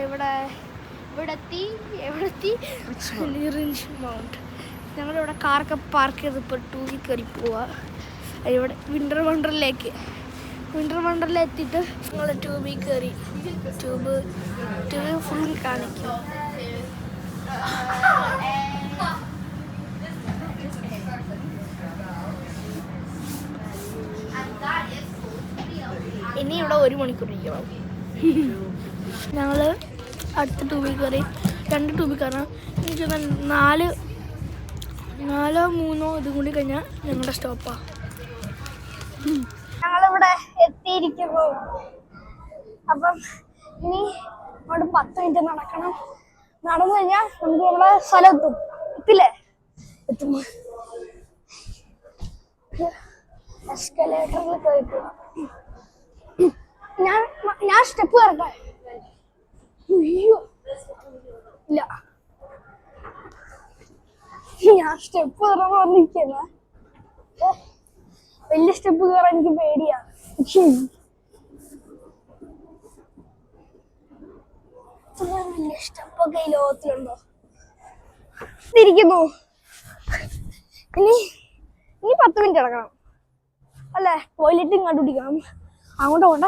ഇവിടെ എവിടെത്തി ലിറിഞ്ച് മൗണ്ട്. ഞങ്ങളിവിടെ കാറൊക്കെ പാർക്ക് ചെയ്ത് ഇപ്പോൾ ടൂറിൽ കയറി പോവാ. ഇവിടെ വിൻ്റർ വണ്ടറിലേക്ക് എത്തിയിട്ട് ഞങ്ങൾ ട്യൂബിൽ കയറി. ട്യൂബ് ഫുൾ കാണിക്കും. ഇനി ഇവിടെ 1 മണിക്കൂർ ഇരിക്കണം. ഞങ്ങൾ അടുത്ത ട്യൂബിൽ കയറി. 2 ട്യൂബിൽ കയറാം. എനിക്ക് 4 3 ഇതും കൂടി കഴിഞ്ഞാൽ ഞങ്ങളുടെ സ്റ്റോപ്പാണ്. ഞങ്ങളിവിടെ എത്തിയിരിക്കുന്നു. അപ്പം ഇനി അവിടെ 10 മിനിറ്റ് നടക്കണം. നടന്നു കഴിഞ്ഞാൽ നമുക്ക് നമ്മുടെ സ്ഥലം എത്തില്ലേ? എത്തുമ്പോൾ എസ്കലേറ്ററിൽ കയറിക്കുക. ഞാൻ സ്റ്റെപ്പ് കയറട്ടെ? അയ്യോ ഇല്ല, ഞാൻ സ്റ്റെപ്പ് കയറാൻ വന്നിരിക്കുന്ന വലിയ സ്റ്റെപ്പ് കയറാൻ എനിക്ക് പേടിയാ. വലിയ സ്റ്റെപ്പൊക്കെ ഈ ലോകത്തിലുണ്ടോ? ഇരിക്കുന്നു. ഇനി 10 മിനിറ്റ് കിടക്കണം അല്ലേ? ടോയ്ലറ്റും കണ്ടുപിടിക്കണം. അങ്ങോട്ട് പോണ്ട.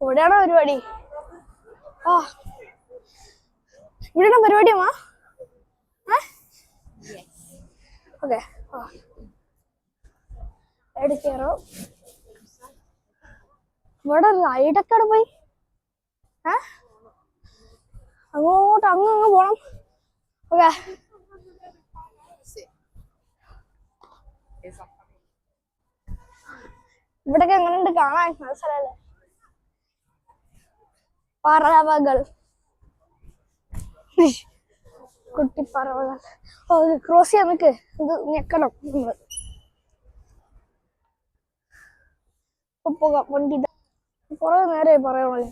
ഇവിടെയാണോ പരിപാടി? ഇവിടെയാണോ പരിപാടി അമ്മ? ഓക്കെ, എടുക്കാറോ? ഇവിടെ റൈഡൊക്കെ അവിടെ പോയി. അങ്ങോട്ട് അങ്ങ് പോണം. ഓക്കെ, ഇവിടൊക്കെ എങ്ങനെയുണ്ട് കാണാൻ? സ്ഥലല്ലേ? പറവകൾ, കുട്ടി പറവകൾ. ക്രോസ് ചെയ്യാൻ നിൽക്ക്. ഇത് ഞെക്കണം നമ്മള്. പോകാം. വണ്ടി കുറെ നേരമായി പറയണല്ലോ.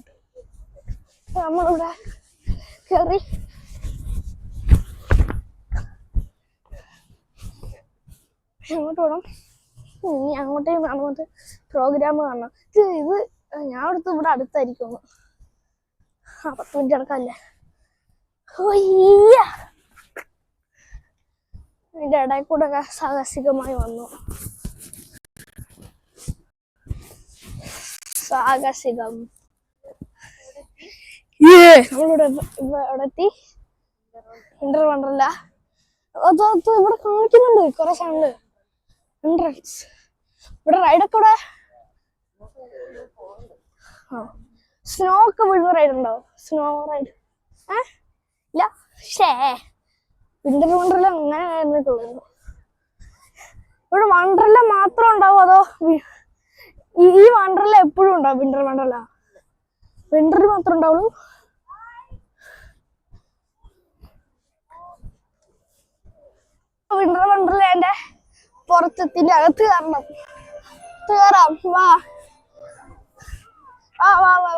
നമ്മളിവിടെ കയറി. അങ്ങോട്ട് പോകണം. ഇനി അങ്ങോട്ടേക്ക് നടന്നിട്ട് പ്രോഗ്രാം കാണണം. ഇത് ഞാൻ അടുത്ത് ഇവിടെ അടുത്തായിരിക്കും. 10 മിനിറ്റ് കിടക്കാല്ലേ? അതിന്റെ ഇടയിൽ കൂടെ ഒക്കെ സാഹസികമായി വന്നു. സാഹസികം. നമ്മളിവിടെ എത്തി. വിൻ്റർ വണ്ടർലാ. ഇവിടെ കാണിക്കുന്നുണ്ട് കുറെ സാധനങ്ങള്. എൻട്രൻസ്. ഇവിടെ റൈഡൊക്കെ ഇവിടെ. സ്നോ ഒക്കെ വീഴുന്ന റൈഡ് ഉണ്ടാവും. സ്നോ റൈഡ് ഇല്ല. വിൻ്റർ വണ്ടർല അങ്ങനെ ആയിരുന്നിട്ടുള്ളൂ. ഇവിടെ വണ്ടർല മാത്രം ഉണ്ടാവും അതോ ഈ വണ്ടർല എപ്പോഴും ഉണ്ടാവും? വിൻ്റർ വണ്ടർല വിൻ്ററിൽ മാത്രം ഉണ്ടാവുള്ളൂ. വിൻ്റർ വണ്ടർലേന്റെ പുറത്തെത്തിന്റെ അകത്ത് കയറാം. വാ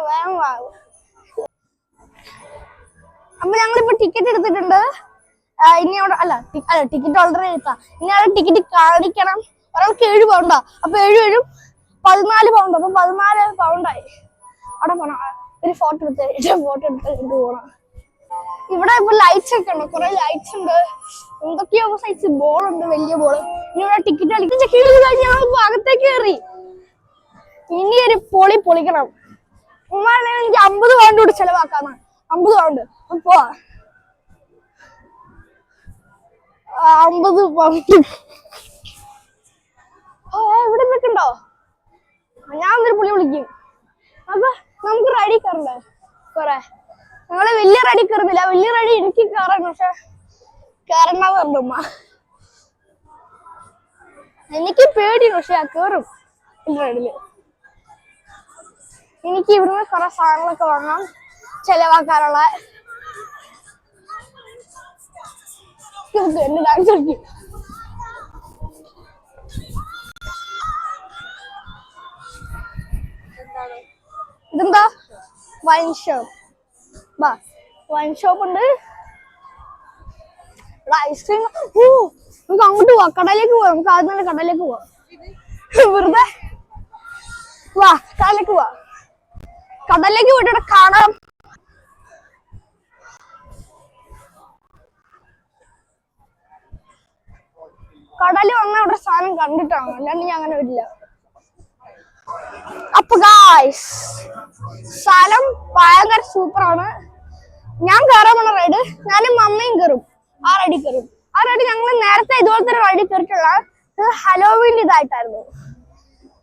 വേഗം വാ. അപ്പൊ ഞങ്ങളിപ്പോ ടിക്കറ്റ് എടുത്തിട്ടുണ്ട്. ഇനി അവിടെ ടിക്കറ്റ് ഓൾറെഡി എടുത്താ. ഇനി അവിടെ ടിക്കറ്റ് കാണിക്കണം. ഒരാൾക്ക് 7 പൗണ്ടാ. അപ്പൊ 7 14 പൗണ്ട്. അപ്പൊ 14 പൗണ്ടായി. അവിടെ പോണം. ഒരു ഫോട്ടോ എടുത്തിട്ട് പോണം. ഇവിടെ ഇപ്പൊ ലൈറ്റ്സ് ഒക്കെ ഉണ്ട്. കുറെ ലൈറ്റ്സ് ഉണ്ട്. എന്തൊക്കെയോ സൈസ് ബോളുണ്ട്, വലിയ ബോള്. ഇനി ഇവിടെ ടിക്കറ്റ് കഴിഞ്ഞാൽ അകത്തേക്ക് കയറി. ഇനി ഒരു പൊളിക്കണം. എനിക്ക് 50 പൗണ്ട് കൂടി ചെലവാക്കാന്ന്. 50 പൗണ്ട്. അപ്പൊ 50 പൗണ്ട് ഇവിടെ നിൽക്കണ്ടോ? ഞാൻ ഒരു പുള്ളി വിളിക്കും. അപ്പൊ നമുക്ക് റൈഡിൽ കയറണ്ടേ? കൊറേ ഞങ്ങള് വലിയ റൈഡിൽ കയറുന്നില്ല. വലിയ റൈഡി എനിക്ക് കയറാൻ, പക്ഷെ കയറണ്ടെന്ന് പറഞ്ഞു ഉമ്മ. എനിക്ക് പേടി, പക്ഷെ കയറും വലിയ റൈഡില്. എനിക്ക് ഇവിടുന്ന് കുറെ സാധനങ്ങളൊക്കെ വാങ്ങാം, ചെലവാക്കാനുള്ള. എന്റെ ഡാൻസ് കളിക്കും. ഇതെന്താ? Wine shop. വാ, വൈൻ ഷോപ്പ് ഉണ്ട്. ഐസ്ക്രീം. നമുക്ക് അങ്ങോട്ട് പോവാം, കടയിലേക്ക് പോവാം. നമുക്ക് ആദ്യം തന്നെ കടയിലേക്ക് പോവാം. വെറുതെ വാ, കടയിലേക്ക് പോവാം. കടലിലേക്ക് പോയിട്ട് ഇവിടെ കാണാം. കടലിൽ വന്ന അവിടെ സാധനം കണ്ടിട്ടാണ്, അല്ലാണ്ട് ഞാൻ അങ്ങനെ വരില്ല. അപ്പൊ ഗായ്സ്, സ്ഥലം ഭയങ്കര സൂപ്പറാണ്. ഞാൻ കയറാൻ പോണ റൈഡ്, ഞാനും അമ്മയും കയറും. ആ റൈഡിൽ കയറും. ആ റൈഡ് ഞങ്ങൾ നേരത്തെ ഇതുപോലത്തെ ഒരു റൈഡിൽ കയറിയിട്ടുള്ള ഹലോവീൻ ഇതായിട്ടായിരുന്നു.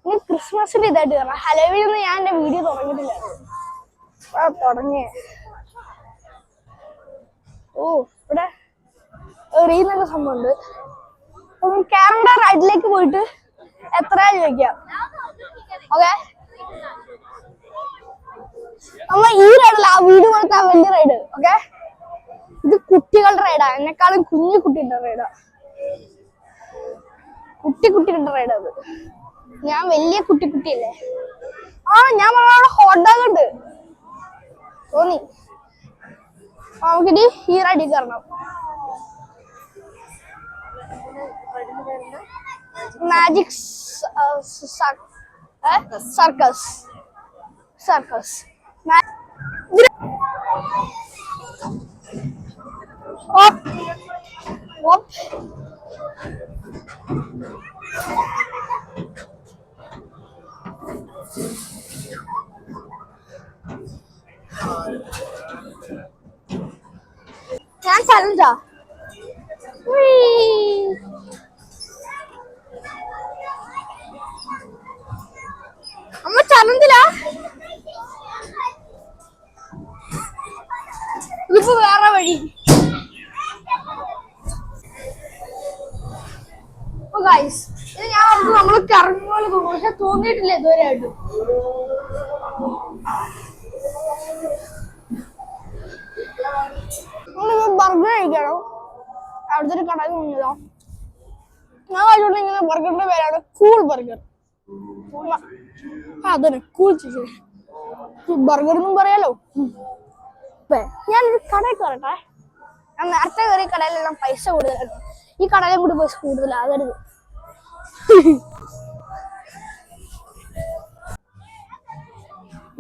ഇനി ക്രിസ്മസിന്റെ ഇതായിട്ട് കയറാം. ഹലോവീൻ ഒന്നും ഞാൻ എന്റെ വീഡിയോ തുടങ്ങിയിട്ടില്ല. തുടങ്ങിയ ഇവിടെ എറിയുന്നൊക്കെ സംഭവമുണ്ട്. കാനഡ റൈഡിലേക്ക് പോയിട്ട് എത്രയാ ചോദിക്കാം. ഓക്കെ, നമ്മ ഈ റൈഡല്ല, ആ വീട് പോലത്തെ ആ വലിയ റൈഡ്. ഓക്കെ, ഇത് കുട്ടികളുടെ റൈഡാ, എന്നെക്കാളും കുഞ്ഞു കുട്ടിയുടെ റൈഡാ. കുട്ടിയുടെ റൈഡാ അത്. ഞാൻ വലിയ കുട്ടിയല്ലേ. ഞാൻ അവിടെ ഹോട്ട് ഡോഗ് ഉണ്ട് തോന്നി. നമുക്കിനി ഈ റൈഡിൽ കയറണം. Magic circus. ഞാൻ ചലഞ്ചാ. അമ്മ ചലഞ്ചിലാ. ഇതിപ്പോ വേറെ വഴി. ഇത് ഞാൻ നമ്മള് കറങ്ങി പോലെ തോന്നും, പക്ഷെ തോന്നിയിട്ടില്ല ഇതുവരെ ആയിട്ടും. ബർഗർ കഴിക്കണം. അവിടുത്തെ ഒരു കടയിൽ നിന്നോ ഞാൻ കഴിച്ചോണ്ട് ഇങ്ങനെ ബർഗറിന്റെ പേരാണ് കൂൾ ബർഗർ. അതന്നെ കൂൾ ചിക്കൻ ബർഗർ എന്നും പറയാലോ. ഞാനൊരു കടയിൽ കയറട്ടെ. ഞാൻ നേരത്തെ കയറിയ കടയിലെല്ലാം പൈസ കൂടുതലായിരുന്നു. ഈ കടയിലും കൂടി പൈസ കൂടുതലാകരുത്.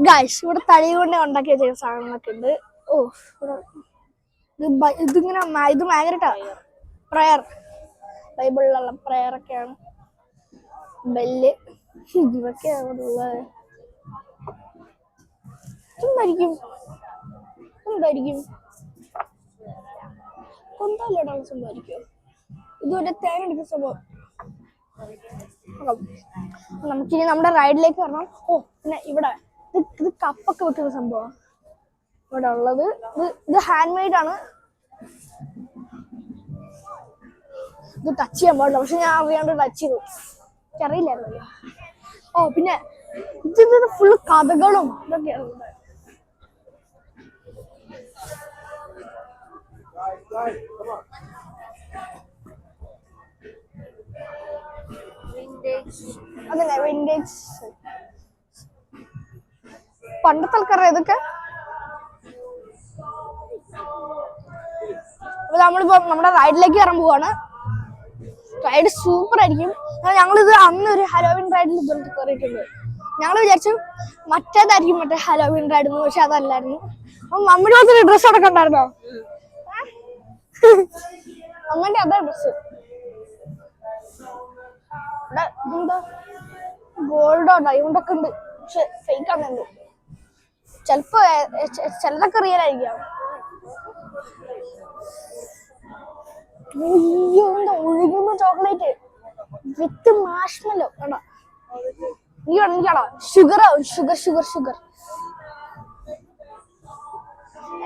ഗായ്സ്, ഇവിടെ തടി കൊണ്ട് ഉണ്ടാക്കി വെച്ച സാധനങ്ങളൊക്കെ ഉണ്ട്. ഇതിങ്ങനെ ഇത് ഭയങ്കര പ്രയർ, ബൈബിളിലുള്ള പ്രയർ ഒക്കെയാണ്. ബെല്ല് ഇതൊക്കെയാണ് ഉള്ളത്. എന്തായിരിക്കും കൊന്തല്ലോടാണ് സംഭവിക്കും. ഇതുപോലെ തേങ്ങ എടുക്കുന്ന സംഭവം. നമുക്കിനി നമ്മുടെ റൈഡിലേക്ക് വരണം. പിന്നെ ഇവിടെ ഇത് കപ്പൊക്കെ വെക്കുന്ന സംഭവം ഇവിടെ ഉള്ളത്. ഇത് ഹാൻഡ് മെയ്ഡ് ആണ്. ഇത് ടച്ച് ചെയ്യാൻ പാടില്ല, പക്ഷെ ഞാൻ അറിയാണ്ട് ടച്ച് ചെയ്തു. എനിക്കറിയില്ലായിരുന്നല്ലോ. പിന്നെ ഇത് ഫുള്ള് കഥകളും ഇതൊക്കെയാണ് ഇവിടെ. അതന്നെ വിന്റേജ്. പണ്ടത്തെ ആൾക്കാരുടെ ഇതൊക്കെ. അപ്പൊ നമ്മളിപ്പോ നമ്മുടെ റൈഡിലേക്ക് കയറാൻ പോവാണ്. റൈഡ് സൂപ്പർ ആയിരിക്കും. ഞങ്ങളിത് അന്നൊരു ഹലോവിൻ റൈഡിൽ ഇതുപോലെ കയറിയിട്ടുണ്ട്. ഞങ്ങൾ വിചാരിച്ചു മറ്റേതായിരിക്കും, മറ്റേ ഹലോവിൻ റൈഡ്, പക്ഷെ അതല്ലായിരുന്നു. അപ്പൊ മമ്മിയുടെ പോലത്തെ ഡ്രസ്സ് അടക്കം ഉണ്ടായിരുന്നോ? അമ്മന്റെ അതേ ഡ്രസ്സ്. ഇതെന്താ ഗോൾഡോ ഡയമണ്ട് ഒക്കെ ഉണ്ട്, പക്ഷെ ഫേക്ക് ആണ്. ചിലപ്പോ ചിലതൊക്കെ റിയൽ ആയിരിക്കാം. എന്താ ഒഴുകുന്ന ചോക്ലേറ്റ് വിത്ത് മാഷ്മെല്ലോ. വേണ്ട, എനിക്കാണോ ഷുഗർ.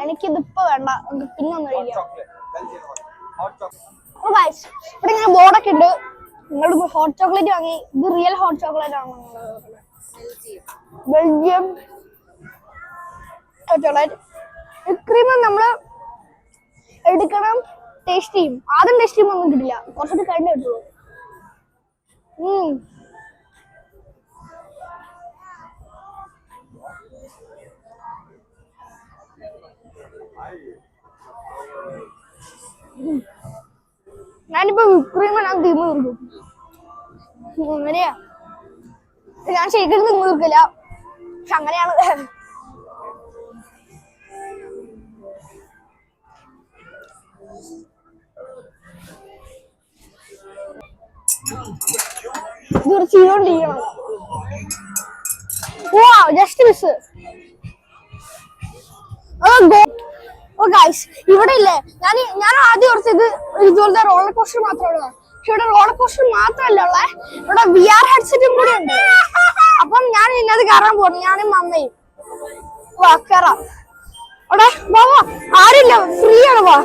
എനിക്കിതിപ്പോ വേണ്ട, പിന്നെ ഒന്ന് കഴിക്കാം. ഇവിടെ ഇങ്ങനെ ബോർഡൊക്കെ ഉണ്ട്. നിങ്ങളിപ്പോ ഹോട്ട് ചോക്ലേറ്റ് വാങ്ങി. ഇത് റിയൽ ഹോട്ട് ചോക്ലേറ്റ് ആണ്. Belgium chocolate. ക്രീം നമ്മള് എടുക്കണം, ടേസ്റ്റ് ചെയ്യും. ആദ്യം ടേസ്റ്റ് ചെയ്യുമ്പോൾ ഒന്നും കിട്ടില്ല, കുറച്ചുകൂടി കഴിഞ്ഞേ കിട്ടുള്ളൂ. ഞാനിപ്പോ വിപ്രീമ ഞാൻ തിന്നു തീർക്കും. അങ്ങനെയാ ഞാൻ ശരിക്കും തിന്നു തീർക്കില്ല, പക്ഷെ അങ്ങനെയാണ്. ഇതൊരു ചെയ്തോണ്ടിരിക്കണം. Just miss. ഇവിടെ ഇല്ലേ, ഞാൻ ആദ്യം ഓർത്തത് ഇതുപോലത്തെ റോളർ കോസ്റ്റർ മാത്രമേ ഉള്ളൂ. പക്ഷെ ഇവിടെ റോളർ കോസ്റ്റർ മാത്രമല്ല ഉള്ളേ, ഇവിടെ VR ഹെഡ്സെറ്റും കൂടി ഉണ്ട്. അപ്പം ഞാൻ ഇന്നത് കയറാൻ പോകുന്നു, ഞാനും മമ്മയും. വാ കയറാം. അവിടെ വാ, ആരില്ല, ഫ്രീ ആണ്. വാ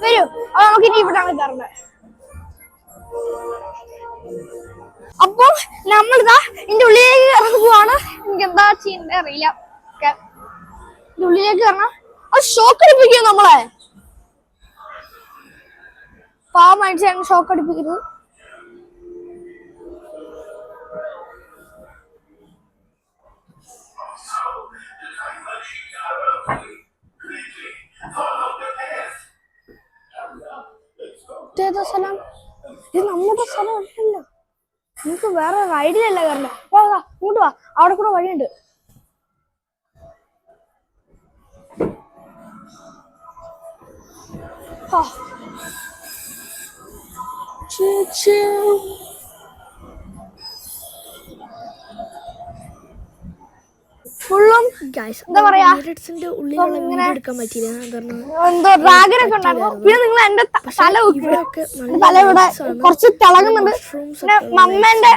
വരൂ. അപ്പൊ നമുക്കിനി ഇവിടാണ് കയറേണ്ടത്. അപ്പം നമ്മളിതാ ഇതിന്റെ ഉള്ളിലേക്ക് കയറാൻ പോവാണ്. എനിക്ക് എന്താ ചെയ്യണ്ടേ അറിയില്ല. ഇതിന്റെ ഉള്ളിലേക്ക് കയറണം. അത് ഷോക്ക് അടിപ്പിക്കും നമ്മളെ. പാവമായിട്ട് ഷോക്ക് അടിപ്പിക്കരുത്. സ്ഥലം ഇത് നമ്മുടെ സ്ഥലം അല്ലല്ലോ. നമുക്ക് വേറെ റൈഡിലല്ല കയറണ്ട. ഇങ്ങോട്ട് വാ, അവിടെ കൂടെ വഴിയുണ്ട്. ഫുള്ളും എന്താ പറയാ, എന്തോ ഡ്രാഗനൊക്കെ ഉണ്ടായിരുന്നു. പിന്നെ നിങ്ങൾ എന്റെ തല ഇവിടെ കുറച്ച് തിളങ്ങുന്നുണ്ട്. പിന്നെ മമ്മേന്റെ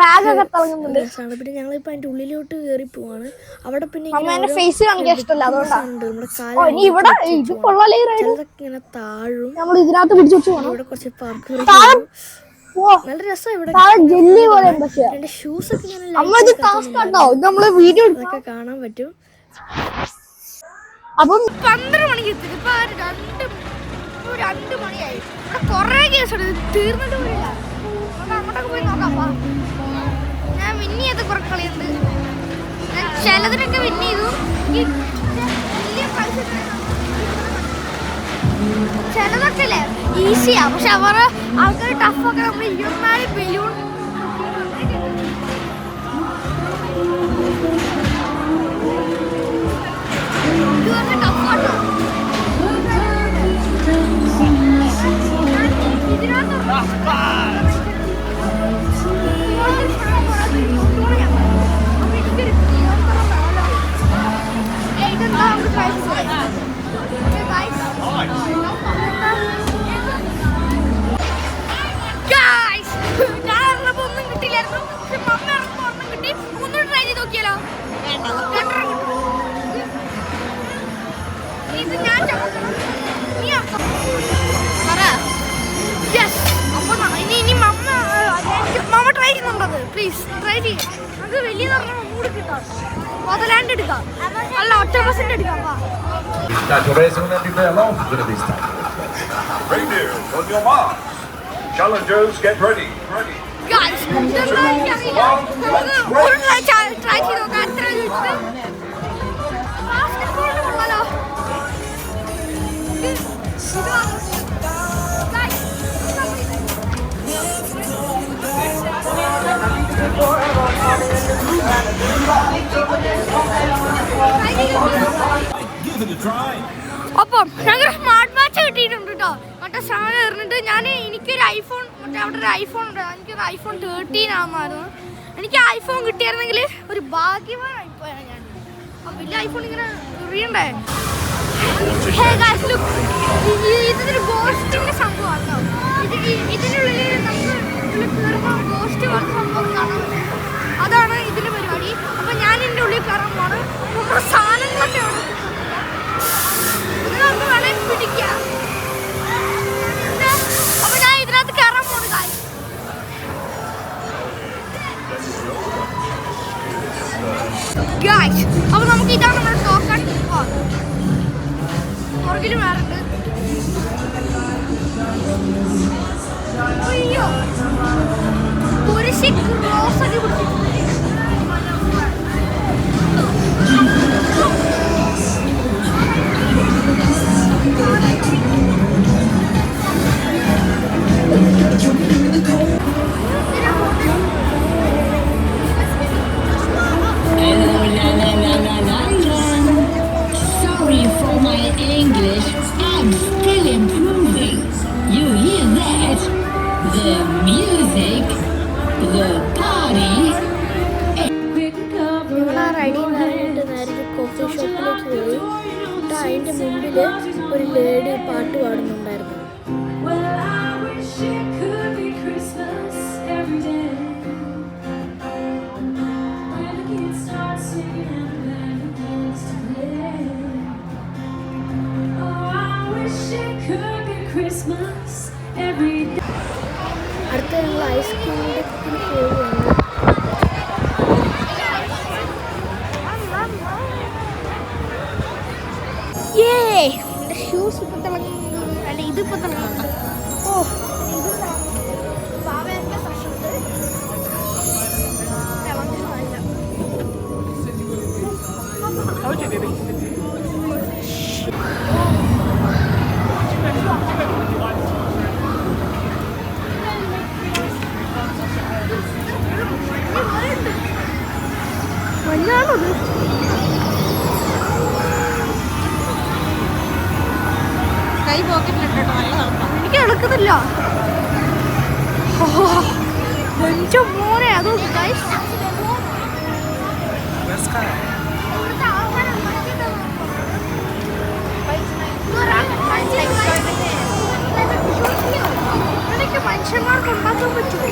ബാഗൊക്കെ തിളങ്ങുന്നുണ്ട്. പിന്നെ ഞങ്ങളിപ്പോ അതിന്റെ ഉള്ളിലോട്ട് കയറി പോവാണ്. അവിടെ പിന്നെ മമ്മേന്റെ ഫേസ് കാണിക്കാൻ ഇഷ്ടമല്ല, അതുകൊണ്ടാണ്. ഇനി ഇവിടെ ഇത് കൊള്ളാലേ, ഇങ്ങനെ താഴും. നമ്മൾ ഇതിനകത്ത് പിടിച്ചു വെച്ച് പോകണം. ഇവിടെ കുറച്ച് പാർക്ക് നല്ല രസം. ഇവിടെ ജെല്ലി പോലെ എന്റെ ഷൂസ് ഒക്കെ ഇതൊക്കെ കാണാൻ പറ്റും. അപ്പം 12 മണിക്ക് എത്തി. ഇപ്പൊ 2 മണിയായി. ഇവിടെ കൊറേ കേസ് തീർന്നിട്ട് പോയില്ല. അങ്ങോട്ടൊക്കെ പോയി നോക്കാം. ഞാൻ വിൻ ചെയ്ത് കുറെ കളിയുണ്ട്. ഞാൻ ചിലതിനൊക്കെ വിൻ ചെയ്തു. ചിലതൊക്കെ അല്ലേ ഈസിയാ, പക്ഷെ അവരുടെ ആൾക്കാർ ടഫൊക്കെ നമ്മൾ 24 ബലൂൺ ടഫാട്ടോ. ഇതെന്താ ഒന്നും കിട്ടിയില്ലായിരുന്നു. പക്ഷെ മമ്മ ഇറങ്ങുമ്പോ ഒന്നും കിട്ടി. ഒന്നും ട്രൈ ചെയ്ത് നോക്കിയാലോ? ഇത് ഞാൻ ഇനി മമ്മ ട്രൈ ചെയ്യുന്നുണ്ടത്. പ്ലീസ് ട്രൈ ചെയ്യും. നമുക്ക് വലിയ മൂട് കിട്ടാം. മുതലാണ്ട് എടുക്കാം, അല്ല 1% എടുക്കാം. Challengers, get ready. Guys, try to look at അപ്പം ഞങ്ങൾ സ്മാർട്ട് വാച്ച് കിട്ടിയിട്ടുണ്ട് കേട്ടോ. മറ്റേ സാധനം എറിഞ്ഞിട്ട് എനിക്കൊരു ഐഫോൺ, മറ്റേ അവിടെ ഒരു ഐഫോൺ ഉണ്ട്. എനിക്കൊരു ഐഫോൺ 13 ആകുമായിരുന്നു. എനിക്ക് ഐഫോൺ കിട്ടിയായിരുന്നെങ്കിൽ ഒരു ഭാഗ്യവാനായിപ്പോയാണ് ഞാൻ. വലിയ ഐഫോൺ ഇങ്ങനെ എറിയണ്ടേ. ഇതൊരു ഗോസ്റ്റിന്റെ സംഭവമാണ്. ഇതിനുള്ളിൽ നമുക്ക് കയറുമ്പോൾ ഗോസ്റ്റ് പോലത്തെ സംഭവം കാണാൻ പറ്റും. അതാണ് ഇതിന്റെ പരിപാടി. അപ്പൊ ഞാൻ ഇതിന്റെ ഉള്ളിൽ കയറാൻ പോണ്. നമ്മുടെ സാധനങ്ങളൊക്കെ അവിടെ നമുക്ക് വേണമെങ്കിൽ പിടിക്കാം. അപ്പൊ ഞാൻ ഇതിനകത്ത് കയറാൻ പോണ്. ഗായ്സ്, അപ്പൊ നമുക്ക് ഇതാണ് നമ്മുടെ ടോക്കൺ. പുറകിലും വേറുണ്ട്. അയ്യോ അതിൻ്റെ മുമ്പിൽ ഒരു ലേഡി പാട്ട് പാടുന്നുണ്ടായിരുന്നു. അടുത്ത ഞങ്ങൾ ഐസ്ക്രീമിൻ്റെ പോവുകയാണ്. എൻ്റെ ഷൂസ് ഇപ്പൊ തിളങ്ങി. അല്ല ഇതിപ്പോ തിളങ്ങുന്നുണ്ട്. ഓ പാവയൊക്കെ പ്രശ്നമുണ്ട്. മഞ്ഞാണത്. കൈ പോക്കറ്റിലിട്ടോ നല്ല തണുപ്പാണ്. എനിക്ക് എടുക്കുന്നില്ല. എന്റെ മോനെ അത് മനുഷ്യന്മാർക്ക് ഉണ്ടാക്കാൻ പറ്റുമോ?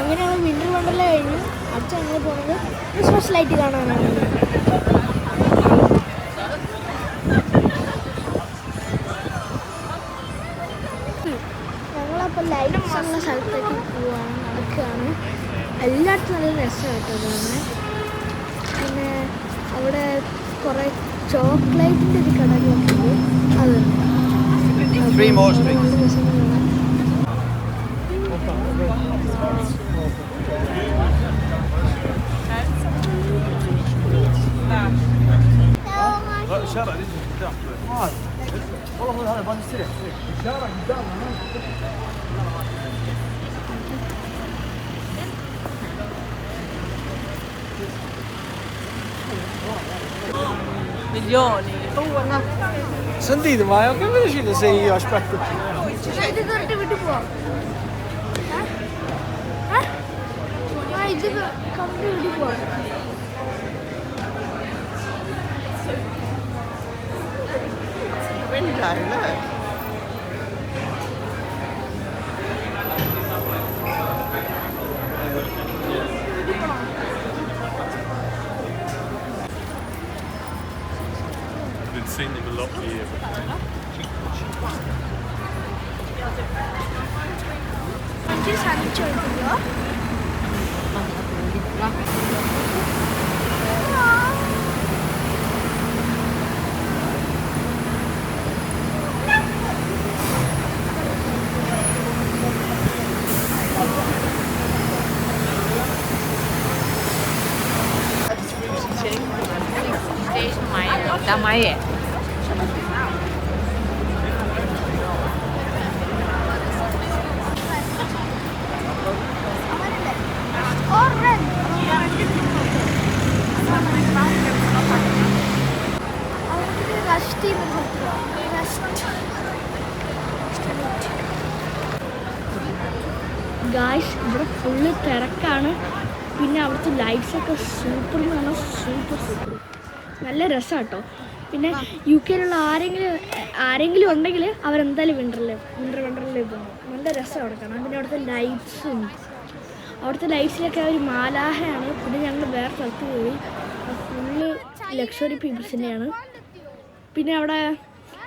അങ്ങനെ ഞങ്ങൾ വിൻ്റർ വണ്ടർല കഴിഞ്ഞു. അടുത്ത ഞങ്ങൾ പോകുന്നത് ക്രിസ്മസ് ലൈറ്റ് കാണാനാണ്. ഞങ്ങളപ്പോൾ ലൈറ്റ്സ് ഉള്ള സ്ഥലത്തേക്ക് പോവാണ്, നടക്കുകയാണ്. എല്ലായിടത്തും നല്ല രസമാണ് കേട്ടോ കാണാൻ. പിന്നെ അവിടെ കുറേ ചോക്ലേറ്റിൻ്റെ ഒരു കടകളൊക്കെ ഉണ്ട്. അത് നല്ല രസം കാണാൻ. الشارع اللي قدام والله مو هذا بان السريع الشارع قدام milioni. Sentite, ma che mi decide se io aspetto? ഇത് കറക്റ്റ് വിട്ടു പോവാം. ഇത് കറക്റ്റ് വിട്ടു പോവാം. Been seeing them a lot here. ഇത് സാധിച്ചു കൊടുക്കുമോ? Da mai è. ഗായ്സ് ഇവിടെ ഫുള്ള് തിരക്കാണ്. പിന്നെ അവിടുത്തെ ലൈറ്റ്സൊക്കെ സൂപ്പർ എന്ന് പറഞ്ഞാൽ സൂപ്പർ നല്ല രസമാണ് കേട്ടോ. പിന്നെ യു കെയിലുള്ള ആരെങ്കിലും ഉണ്ടെങ്കിൽ അവരെന്തായാലും വിൻ്റർ വണ്ടർലയിൽ പോകണം. നല്ല രസമാണ് അവിടെ കാണാൻ. പിന്നെ അവിടുത്തെ ലൈറ്റ്സിലൊക്കെ ഒരു മാലാഹയാണ്. പിന്നെ ഞങ്ങൾ വേറെ സ്ഥലത്ത് പോയി, ഫുള്ള് ലക്ഷറി പീപ്പിൾസിൻ്റെയാണ്. പിന്നെ അവിടെ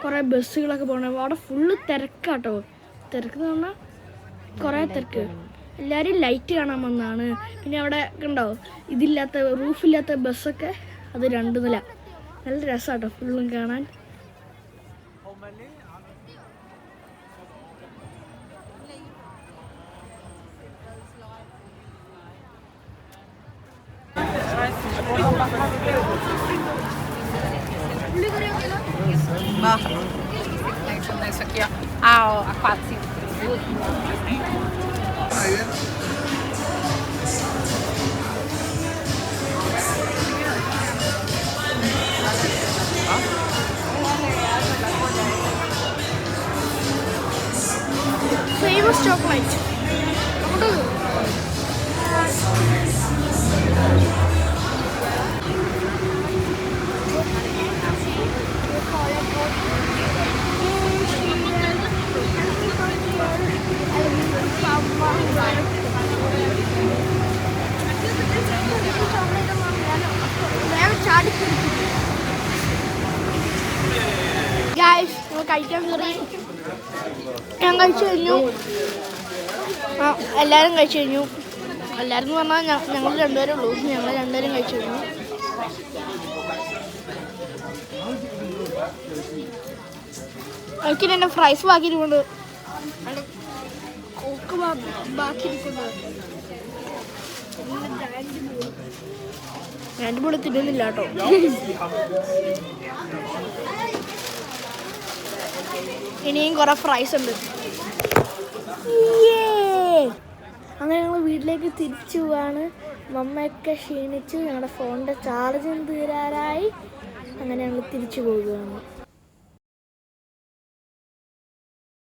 കുറേ ബസ്സുകളൊക്കെ പോകണം. അവിടെ ഫുള്ള് തിരക്കാട്ടോ. തിരക്കെന്ന് പറഞ്ഞാൽ കുറേ തിരക്ക്. എല്ലാവരും ലൈറ്റ് കാണാൻ വന്നതാണ്. പിന്നെ അവിടെ കണ്ടോ റൂഫില്ലാത്ത ബസ്സൊക്കെ, അത് 2 നില. നല്ല രസമാട്ടോ ഫുള്ളും കാണാൻ. Ma adesso qui a pazzi. Famous chocolate. Guys നമ്മൾ കഴിക്കാൻ കയറി. ഞാൻ കഴിച്ചു കഴിഞ്ഞു. എല്ലാവരും കഴിച്ചു കഴിഞ്ഞു. എല്ലാവരും എന്ന് പറഞ്ഞാൽ ഞങ്ങൾ 2 പേരേ ഉള്ളൂ. ഞങ്ങൾ 2 പേരും കഴിച്ചു കഴിഞ്ഞു. എനിക്ക് എൻ്റെ ഫ്രൈസ് ബാക്കിയിരിക്കുന്നുണ്ട്. കോക്ക് ബാക്കിയിരിക്കുന്നുണ്ട്. ഞാൻ ഇവിടെ തിന്നുന്നില്ല കേട്ടോ. ഇനിയും കുറെ ഫ്രൈസ് ഉണ്ട്. അങ്ങനെ ഞങ്ങൾ വീട്ടിലേക്ക് തിരിച്ചു പോവാണ്. മമ്മയൊക്കെ ക്ഷീണിച്ചു. ഞങ്ങളുടെ ഫോണിൻ്റെ ചാർജും തീരാറായി. അങ്ങനെ ഞങ്ങൾ തിരിച്ചു പോവുകയാണ്.